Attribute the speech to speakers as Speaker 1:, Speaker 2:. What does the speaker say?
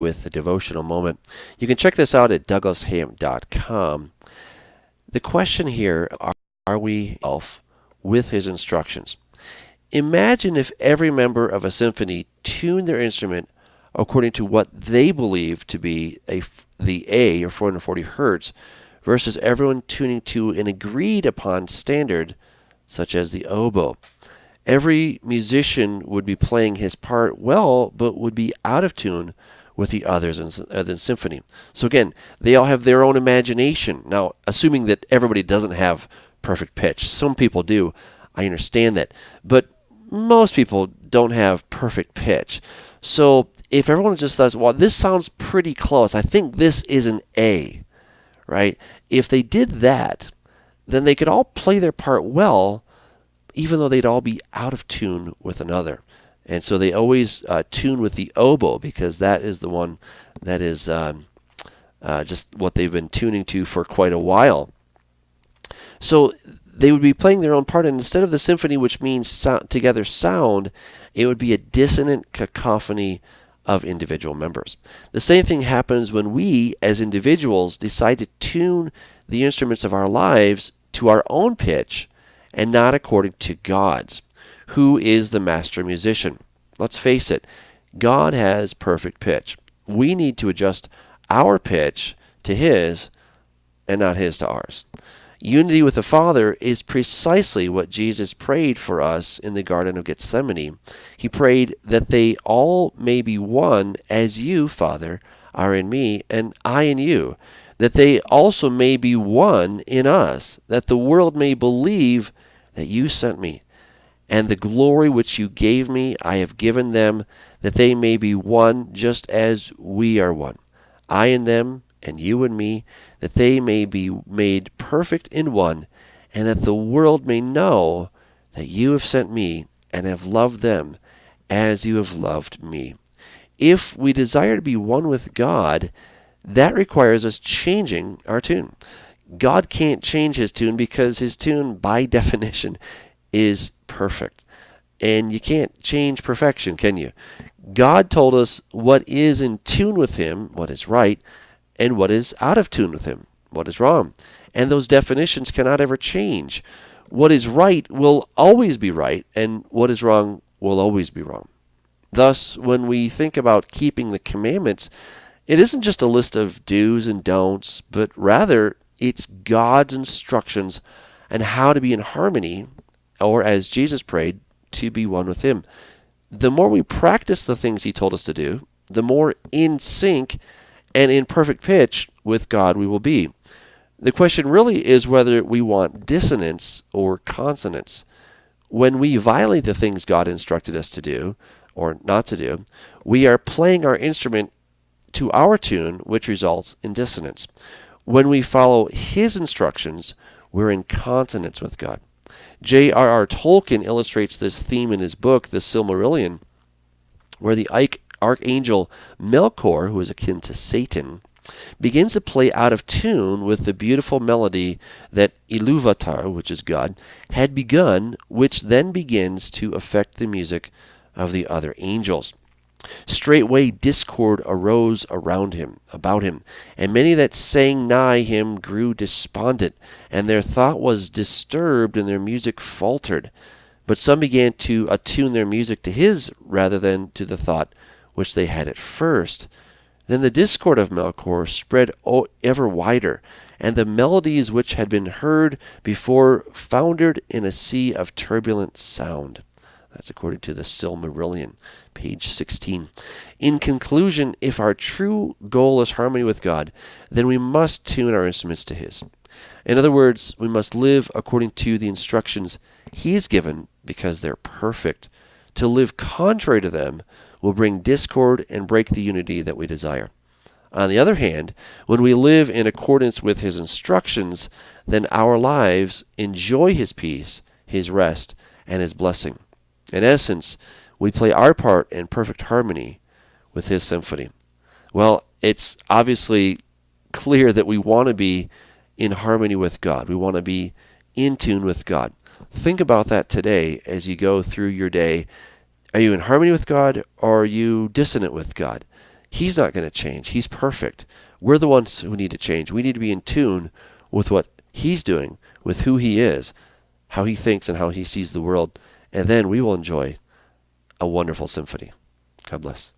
Speaker 1: with the Devotional Moment. You can check this out at douglashamp.com. The question here, are we elf with his instructions? Imagine if every member of a symphony tuned their instrument according to what they believe to be the A, or 440 hertz, versus everyone tuning to an agreed upon standard, such as the oboe. Every musician would be playing his part well, but would be out of tune with the others in the symphony. So again, they all have their own imagination. Now, assuming that everybody doesn't have perfect pitch. Some people do. I understand that. But most people don't have perfect pitch. So if everyone just says, well, this sounds pretty close, I think this is an A, right? If they did that, then they could all play their part well, even though they'd all be out of tune with another. And so they always tune with the oboe because that is the one that is just what they've been tuning to for quite a while. So they would be playing their own part, and instead of the symphony, which means together sound, it would be a dissonant cacophony of individual members. The same thing happens when we, as individuals, decide to tune the instruments of our lives to our own pitch and not according to God's. Who is the master musician? Let's face it, God has perfect pitch. We need to adjust our pitch to His and not His to ours. Unity with the Father is precisely what Jesus prayed for us in the Garden of Gethsemane. He prayed that they all may be one as you, Father, are in me and I in you, that they also may be one in us, that the world may believe that you sent me. And the glory which you gave me I have given them, that they may be one just as we are one. I in them, and you in me, that they may be made perfect in one, and that the world may know that you have sent me and have loved them as you have loved me. If we desire to be one with God, that requires us changing our tune. God can't change His tune because His tune, by definition, is perfect. And you can't change perfection, can you? God told us what is in tune with Him, what is right, and what is out of tune with Him, what is wrong. And those definitions cannot ever change. What is right will always be right, and what is wrong will always be wrong. Thus, when we think about keeping the commandments, it isn't just a list of do's and don'ts, but rather it's God's instructions on how to be in harmony, or as Jesus prayed, to be one with Him. The more we practice the things He told us to do, the more in sync and in perfect pitch with God we will be. The question really is whether we want dissonance or consonance. When we violate the things God instructed us to do or not to do, we are playing our instrument to our tune, which results in dissonance. When we follow His instructions, we're in consonance with God. J.R.R. Tolkien illustrates this theme in his book, The Silmarillion, where the archangel Melkor, who is akin to Satan, begins to play out of tune with the beautiful melody that Ilúvatar, which is God, had begun, which then begins to affect the music of the other angels. Straightway discord arose about him, and many that sang nigh him grew despondent, and their thought was disturbed, and their music faltered. But some began to attune their music to his rather than to the thought which they had at first. Then the discord of Melkor spread ever wider, and the melodies which had been heard before foundered in a sea of turbulent sound. That's according to the Silmarillion, page 16. In conclusion, if our true goal is harmony with God, then we must tune our instruments to His. In other words, we must live according to the instructions He has given because they're perfect. To live contrary to them will bring discord and break the unity that we desire. On the other hand, when we live in accordance with His instructions, then our lives enjoy His peace, His rest, and His blessing. In essence, we play our part in perfect harmony with His symphony. Well, it's obviously clear that we want to be in harmony with God. We want to be in tune with God. Think about that today as you go through your day. Are you in harmony with God, or are you dissonant with God? He's not going to change. He's perfect. We're the ones who need to change. We need to be in tune with what He's doing, with who He is, how He thinks, and how He sees the world, and then we will enjoy a wonderful symphony. God bless.